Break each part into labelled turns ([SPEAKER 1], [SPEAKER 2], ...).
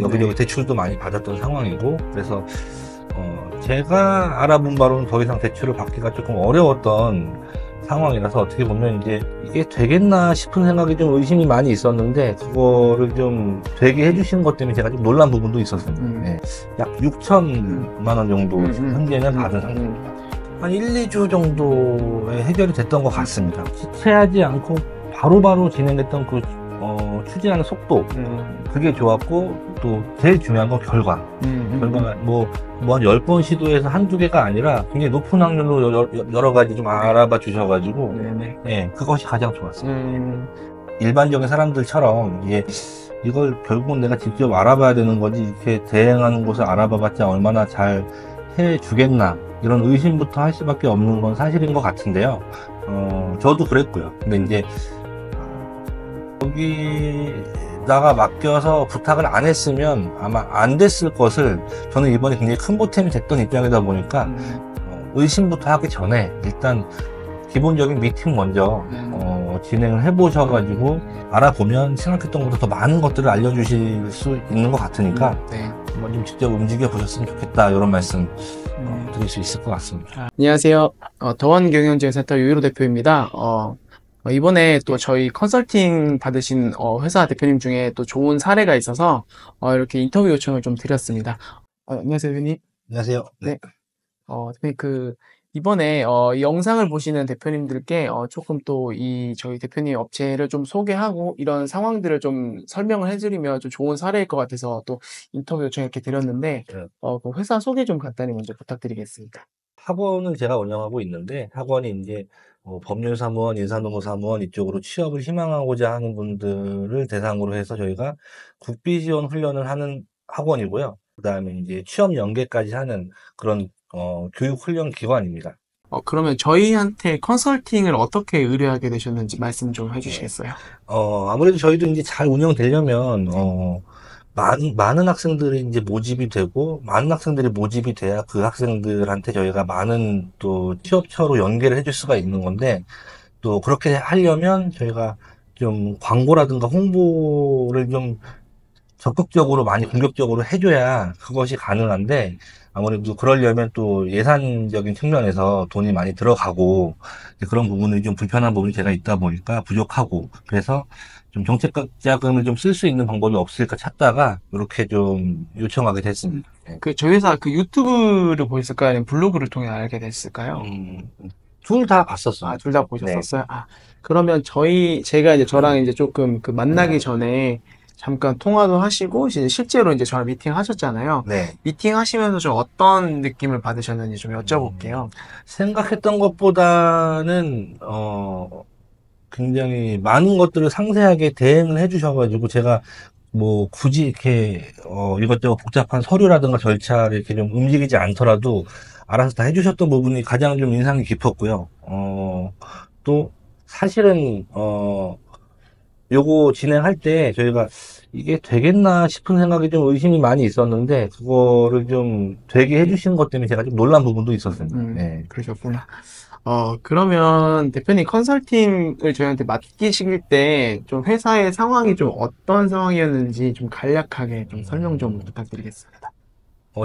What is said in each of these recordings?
[SPEAKER 1] 여기저기 대출도 많이 받았던 상황이고, 그래서 제가 알아본 바로는 더 이상 대출을 받기가 조금 어려웠던 상황이라서 어떻게 보면 이제 이게 되겠나 싶은 생각이 좀 의심이 많이 있었는데, 그거를 좀 되게 해주시는 것 때문에 제가 좀 놀란 부분도 있었습니다. 네. 약 6천만 원 정도 현재는 받은 상태입니다. 한 1, 2주 정도에 해결이 됐던 것 같습니다. 지체하지 않고 바로바로 진행됐던 그 추진하는 속도, 그게 좋았고, 또 제일 중요한 건 결과가 뭐 한 10번 시도해서 한두 개가 아니라 굉장히 높은 확률로 여러 가지 좀 알아봐 주셔가지고, 네, 그것이 가장 좋았습니다. 일반적인 사람들처럼 이걸 결국은 내가 직접 알아봐야 되는 거지, 이렇게 대행하는 곳을 알아봐봤자 얼마나 잘 해주겠나, 이런 의심부터 할 수밖에 없는 건 사실인 것 같은데요. 저도 그랬고요. 근데 이제 여기다가 맡겨서 부탁을 안 했으면 아마 안 됐을 것을, 저는 이번에 굉장히 큰 보탬이 됐던 입장이다 보니까 의심부터 하기 전에 일단 기본적인 미팅 먼저 진행을 해보셔가지고 알아보면 생각했던 것보다 더 많은 것들을 알려주실 수 있는 것 같으니까 한번 좀 직접 움직여 보셨으면 좋겠다, 이런 말씀 드릴 수 있을 것 같습니다.
[SPEAKER 2] 안녕하세요. 더원경영지원센터 유일호 대표입니다. 이번에 또 저희 컨설팅 받으신 회사 대표님 중에 또 좋은 사례가 있어서 이렇게 인터뷰 요청을 좀 드렸습니다. 안녕하세요, 대표님.
[SPEAKER 1] 안녕하세요.
[SPEAKER 2] 네. 대표님, 이번에 이 영상을 보시는 대표님들께 조금 또 저희 대표님 업체를 좀 소개하고 이런 상황들을 좀 설명을 해드리면 좀 좋은 사례일 것 같아서 또 인터뷰 요청 이렇게 드렸는데, 그 회사 소개 좀 간단히 먼저 부탁드리겠습니다.
[SPEAKER 1] 학원을 제가 운영하고 있는데, 학원이 이제 법률사무원, 인사노무사무원 이쪽으로 취업을 희망하고자 하는 분들을 대상으로 해서 저희가 국비지원 훈련을 하는 학원이고요. 그 다음에 이제 취업 연계까지 하는 그런 교육 훈련 기관입니다.
[SPEAKER 2] 그러면 저희한테 컨설팅을 어떻게 의뢰하게 되셨는지 말씀 좀 해주시겠어요?
[SPEAKER 1] 아무래도 저희도 이제 잘 운영되려면 많은 학생들이 이제 모집이 되고, 많은 학생들이 모집이 돼야 그 학생들한테 저희가 많은 또 취업처로 연계를 해줄 수가 있는 건데, 또 그렇게 하려면 저희가 좀 광고라든가 홍보를 좀 적극적으로 많이 공격적으로 해줘야 그것이 가능한데, 아무래도 그러려면 또 예산적인 측면에서 돈이 많이 들어가고, 그런 부분이 좀 불편한 부분이 제가 있다 보니까 부족하고, 그래서 좀 정책 자금을 좀 쓸 수 있는 방법이 없을까 찾다가 이렇게 좀 요청하게 됐습니다.
[SPEAKER 2] 저희 회사 유튜브를 보셨을까요? 아니면 블로그를 통해 알게 됐을까요?
[SPEAKER 1] 둘 다 봤었어요.
[SPEAKER 2] 둘 다 보셨었어요? 그러면 제가 이제 저랑 이제 조금 만나기 전에 잠깐 통화도 하시고, 이제 실제로 이제 저랑 미팅 하셨잖아요.
[SPEAKER 1] 네.
[SPEAKER 2] 미팅 하시면서 좀 어떤 느낌을 받으셨는지 좀 여쭤볼게요.
[SPEAKER 1] 생각했던 것보다는, 굉장히 많은 것들을 상세하게 대응을 해주셔가지고, 제가 뭐 굳이 이렇게 이것저것 복잡한 서류라든가 절차를 이렇게 좀 움직이지 않더라도 알아서 다 해주셨던 부분이 가장 좀 인상이 깊었고요. 또 사실은 요거 진행할 때 저희가 이게 되겠나 싶은 생각이 좀 의심이 많이 있었는데, 그거를 좀 되게 해주시는 것 때문에 제가 좀 놀란 부분도 있었습니다. 네.
[SPEAKER 2] 그러셨구나. 그러면 대표님 컨설팅을 저희한테 맡기실 때 좀 회사의 상황이 좀 어떤 상황이었는지 좀 간략하게 좀 설명 좀 부탁드리겠습니다.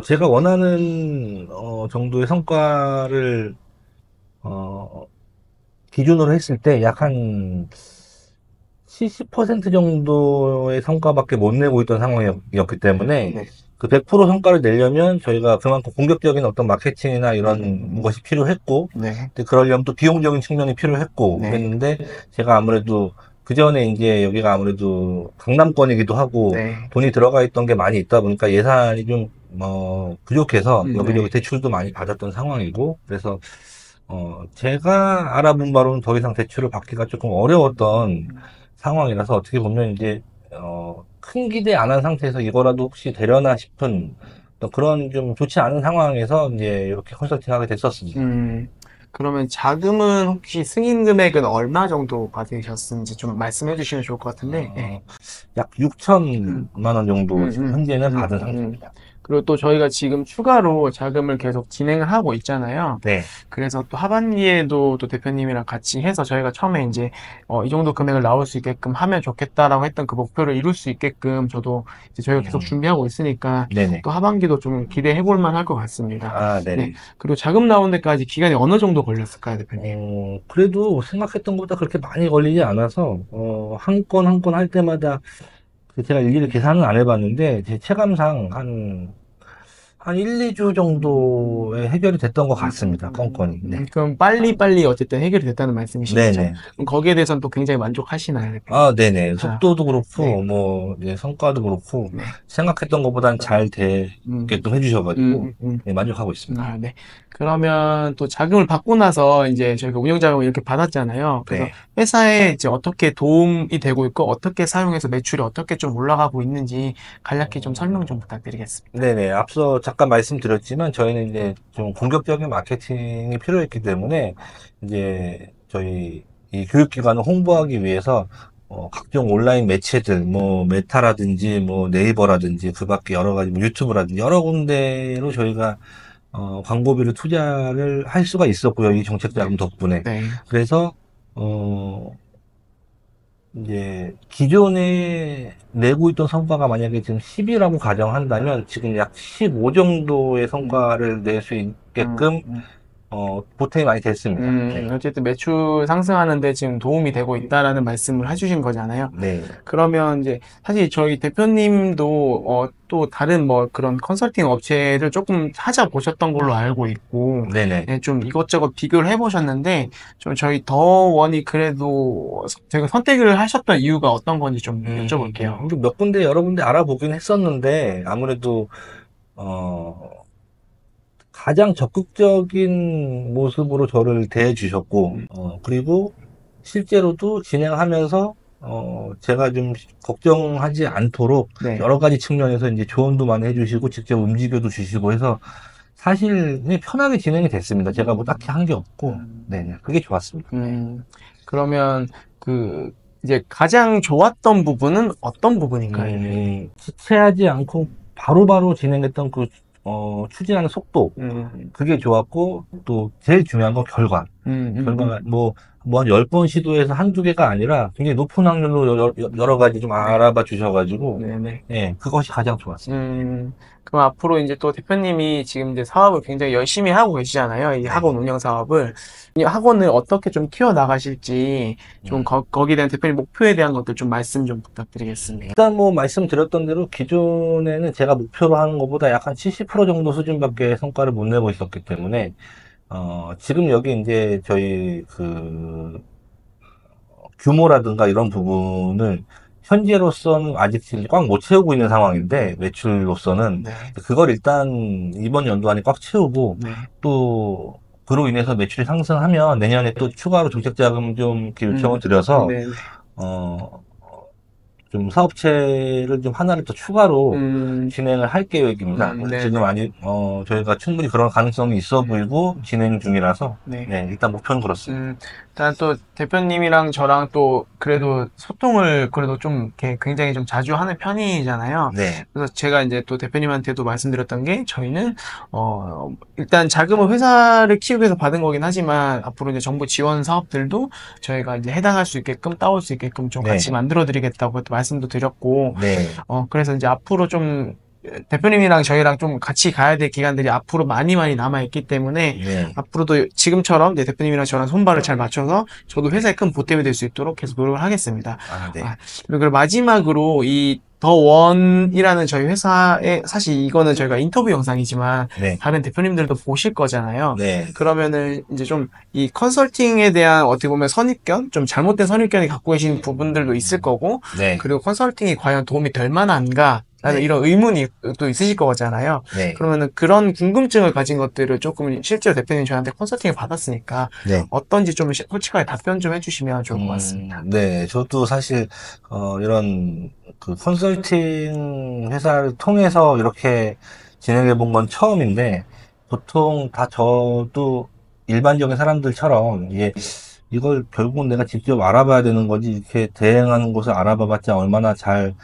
[SPEAKER 1] 제가 원하는 정도의 성과를 기준으로 했을 때 약 한 70% 정도의 성과밖에 못 내고 있던 상황이었기 때문에, 그 100% 성과를 내려면 저희가 그만큼 공격적인 어떤 마케팅이나 이런 것이 필요했고, 근데 그러려면 또 비용적인 측면이 필요했고, 그랬는데 제가 아무래도 그 전에 이제 여기가 아무래도 강남권이기도 하고 돈이 들어가 있던 게 많이 있다 보니까 예산이 좀 부족해서 여기저기 대출도 많이 받았던 상황이고, 그래서 제가 알아본 바로는 더 이상 대출을 받기가 조금 어려웠던 상황이라서 어떻게 보면 이제 큰 기대 안 한 상태에서 이거라도 혹시 되려나 싶은 또 그런 좀 좋지 않은 상황에서 이제 이렇게 컨설팅하게 됐었습니다.
[SPEAKER 2] 그러면 자금은 혹시 승인 금액은 얼마 정도 받으셨는지 좀 말씀해 주시면 좋을 것 같은데.
[SPEAKER 1] 약 6천만 원 정도 현재는 받은 상태입니다.
[SPEAKER 2] 그리고 또 저희가 지금 추가로 자금을 계속 진행을 하고 있잖아요.
[SPEAKER 1] 네.
[SPEAKER 2] 그래서 또 하반기에도 또 대표님이랑 같이 해서 저희가 처음에 이제 이 정도 금액을 나올 수 있게끔 하면 좋겠다라고 했던 그 목표를 이룰 수 있게끔 저도 이제 저희가 계속 준비하고 있으니까
[SPEAKER 1] 네네.
[SPEAKER 2] 또 하반기도 좀 기대해 볼 만할 것 같습니다.
[SPEAKER 1] 아,
[SPEAKER 2] 네.
[SPEAKER 1] 네네.
[SPEAKER 2] 그리고 자금 나온 데까지 기간이 어느 정도 걸렸을까요, 대표님?
[SPEAKER 1] 그래도 생각했던 것보다 그렇게 많이 걸리지 않아서, 한 건 한 건 할 때마다, 제가 일일이 계산은 안 해봤는데, 제 체감상 한 1, 2주 정도에 해결이 됐던 것 같습니다. 건건이. 네.
[SPEAKER 2] 그럼 빨리빨리 어쨌든 해결이 됐다는 말씀이신 거죠?
[SPEAKER 1] 네네.
[SPEAKER 2] 그럼 거기에 대해서는 또 굉장히 만족하시나요, 대표님?
[SPEAKER 1] 아, 네네. 속도도
[SPEAKER 2] 네.
[SPEAKER 1] 그렇고, 뭐, 이제 성과도 그렇고,
[SPEAKER 2] 네.
[SPEAKER 1] 생각했던 것보다는 잘
[SPEAKER 2] 음,
[SPEAKER 1] 되게끔 해주셔가지고,
[SPEAKER 2] 음.
[SPEAKER 1] 네, 만족하고 있습니다.
[SPEAKER 2] 아, 네. 그러면 또 자금을 받고 나서 이제 저희가 운영 자금을 이렇게 받았잖아요. 그래서
[SPEAKER 1] 네.
[SPEAKER 2] 회사에 이제 어떻게 도움이 되고 있고 어떻게 사용해서 매출이 어떻게 좀 올라가고 있는지 간략히 좀 설명 좀 부탁드리겠습니다.
[SPEAKER 1] 네네. 앞서 잠깐 말씀드렸지만, 저희는 이제 좀 공격적인 마케팅이 필요했기 때문에, 이제 저희 이 교육기관을 홍보하기 위해서, 각종 온라인 매체들, 뭐, 메타라든지, 뭐, 네이버라든지, 그 밖에 여러 가지, 뭐, 유튜브라든지, 여러 군데로 저희가, 광고비를 투자를 할 수가 있었고요. 이 정책 자금 덕분에.
[SPEAKER 2] 네.
[SPEAKER 1] 그래서, 어, 이제, 기존에 내고 있던 성과가 만약에 지금 10이라고 가정한다면, 지금 약 15 정도의 성과를 낼 수 있게끔, 보탬이 많이 됐습니다. 네.
[SPEAKER 2] 어쨌든 매출 상승하는데 지금 도움이 되고 있다라는 말씀을 해주신 거잖아요.
[SPEAKER 1] 네.
[SPEAKER 2] 그러면 이제 사실 저희 대표님도 또 다른 뭐 그런 컨설팅 업체를 조금 찾아보셨던 걸로 알고 있고,
[SPEAKER 1] 네네.
[SPEAKER 2] 네, 좀 이것저것 비교를 해보셨는데, 좀 저희 더원이 그래도 제가 선택을 하셨던 이유가 어떤 건지 좀 여쭤볼게요.
[SPEAKER 1] 몇 군데, 여러 군데 알아보긴 했었는데, 아무래도, 가장 적극적인 모습으로 저를 대해 주셨고, 그리고 실제로도 진행하면서, 제가 좀 걱정하지 않도록
[SPEAKER 2] 네.
[SPEAKER 1] 여러 가지 측면에서 이제 조언도 많이 해주시고, 직접 움직여도 주시고 해서, 사실 그냥 편하게 진행이 됐습니다. 제가 뭐 딱히 한 게 없고, 네, 그게 좋았습니다.
[SPEAKER 2] 그러면 그 이제 가장 좋았던 부분은 어떤 부분인가요?
[SPEAKER 1] 지체하지 않고 바로바로 진행했던 그, 추진하는 속도, 그게 좋았고, 또 제일 중요한 건 결과. 결과가 뭐 한 10번 시도해서 한두 개가 아니라 굉장히 높은 확률로 여러 가지 좀 알아봐 주셔가지고,
[SPEAKER 2] 네네.
[SPEAKER 1] 예, 그것이 가장 좋았습니다.
[SPEAKER 2] 그럼 앞으로 이제 또 대표님이 지금 이제 사업을 굉장히 열심히 하고 계시잖아요. 이
[SPEAKER 1] 네.
[SPEAKER 2] 학원 운영 사업을. 이 학원을 어떻게 좀 키워 나가실지 좀 거기에 대한 대표님 목표에 대한 것들 좀 말씀 좀 부탁드리겠습니다.
[SPEAKER 1] 일단 뭐 말씀드렸던 대로 기존에는 제가 목표로 하는 것보다 약 한 70% 정도 수준밖에 성과를 못 내고 있었기 때문에, 지금 여기 이제 저희 그 규모라든가 이런 부분을 현재로서는 아직 지금 꽉 못 채우고 있는 상황인데, 매출로서는
[SPEAKER 2] 네.
[SPEAKER 1] 그걸 일단 이번 연도 안에 꽉 채우고,
[SPEAKER 2] 네.
[SPEAKER 1] 또 그로 인해서 매출이 상승하면 내년에 또 추가로 정책 자금 좀 이렇게 요청을 드려서,
[SPEAKER 2] 네.
[SPEAKER 1] 좀 사업체를 좀 하나를 더 추가로 진행을 할 계획입니다.
[SPEAKER 2] 네.
[SPEAKER 1] 지금 저희가 충분히 그런 가능성이 있어 보이고 진행 중이라서,
[SPEAKER 2] 네.
[SPEAKER 1] 일단 목표는 그렇습니다.
[SPEAKER 2] 일단 또 대표님이랑 저랑 또 그래도 소통을 그래도 좀 이렇게 굉장히 좀 자주 하는 편이잖아요.
[SPEAKER 1] 네.
[SPEAKER 2] 그래서 제가 이제 또 대표님한테도 말씀드렸던 게 저희는 일단 자금을 회사를 키우기 위해서 받은 거긴 하지만 앞으로 이제 정부 지원 사업들도 저희가 이제 해당할 수 있게끔 따올 수 있게끔 좀
[SPEAKER 1] 네.
[SPEAKER 2] 같이 만들어 드리겠다고 또 말씀도 드렸고,
[SPEAKER 1] 네.
[SPEAKER 2] 그래서 이제 앞으로 좀 대표님이랑 저희랑 좀 같이 가야 될 기간들이 앞으로 많이 남아 있기 때문에,
[SPEAKER 1] 네.
[SPEAKER 2] 앞으로도 지금처럼 이제 대표님이랑 저랑 손발을 잘 맞춰서 저도 회사에 큰 보탬이 될 수 있도록 계속 노력을 하겠습니다.
[SPEAKER 1] 네.
[SPEAKER 2] 그리고 마지막으로 이 더원이라는 저희 회사에, 사실 이거는 저희가 인터뷰 영상이지만
[SPEAKER 1] 네.
[SPEAKER 2] 다른 대표님들도 보실 거잖아요.
[SPEAKER 1] 네.
[SPEAKER 2] 그러면은 이제 좀 이 컨설팅에 대한 어떻게 보면 선입견, 좀 잘못된 선입견이 갖고 계신 부분들도 있을 거고,
[SPEAKER 1] 네.
[SPEAKER 2] 그리고 컨설팅이 과연 도움이 될 만한가? 라는 이런 의문이 또 있으실 거잖아요.
[SPEAKER 1] 네.
[SPEAKER 2] 그러면은 그런 궁금증을 가진 것들을 조금 실제로 대표님 저한테 컨설팅을 받았으니까
[SPEAKER 1] 네.
[SPEAKER 2] 어떤지 좀 솔직하게 답변 좀 해주시면 좋을 것 같습니다.
[SPEAKER 1] 네, 저도 사실 이런 그 컨설팅 회사를 통해서 이렇게 진행해 본 건 처음인데, 보통 다 저도 일반적인 사람들처럼 이걸 결국은 내가 직접 알아봐야 되는 거지, 이렇게 대행하는 곳을 알아봐봤자 얼마나 잘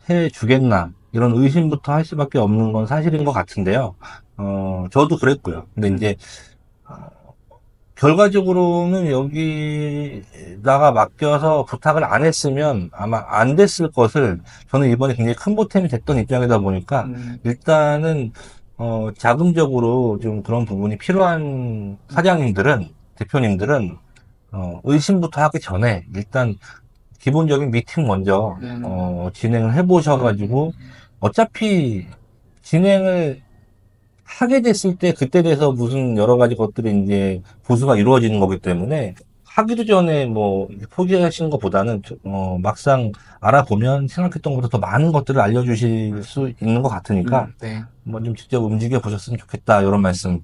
[SPEAKER 1] 해주겠나, 이런 의심부터 할 수밖에 없는 건 사실인 것 같은데요. 저도 그랬고요. 근데 이제 결과적으로는 여기다가 맡겨서 부탁을 안 했으면 아마 안 됐을 것을 저는 이번에 굉장히 큰 보탬이 됐던 입장이다 보니까 일단은 자금적으로 좀 그런 부분이 필요한 사장님들은 대표님들은 의심부터 하기 전에 일단 기본적인 미팅 먼저 진행을 해보셔가지고 어차피 진행을 하게 됐을 때 그때 돼서 무슨 여러 가지 것들이 이제 보수가 이루어지는 거기 때문에 하기도 전에 뭐 포기하시는 것보다는 막상 알아보면 생각했던 것보다 더 많은 것들을 알려주실 수 있는 것 같으니까
[SPEAKER 2] 네.
[SPEAKER 1] 뭐 좀 직접 움직여 보셨으면 좋겠다 이런 말씀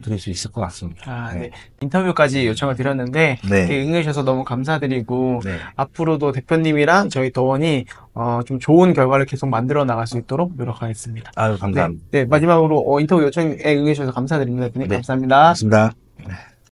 [SPEAKER 1] 드릴 수 있을 것 같습니다.
[SPEAKER 2] 아, 네.
[SPEAKER 1] 네.
[SPEAKER 2] 인터뷰까지 요청을 드렸는데
[SPEAKER 1] 네.
[SPEAKER 2] 이렇게 응해주셔서 너무 감사드리고
[SPEAKER 1] 네.
[SPEAKER 2] 앞으로도 대표님이랑 저희 더원이 좀 좋은 결과를 계속 만들어 나갈 수 있도록 노력하겠습니다.
[SPEAKER 1] 아유,
[SPEAKER 2] 네,
[SPEAKER 1] 감사합니다.
[SPEAKER 2] 네, 마지막으로 인터뷰 요청에 응해주셔서 감사드립니다. 대표님.
[SPEAKER 1] 네.
[SPEAKER 2] 감사합니다.
[SPEAKER 1] 고맙습니다.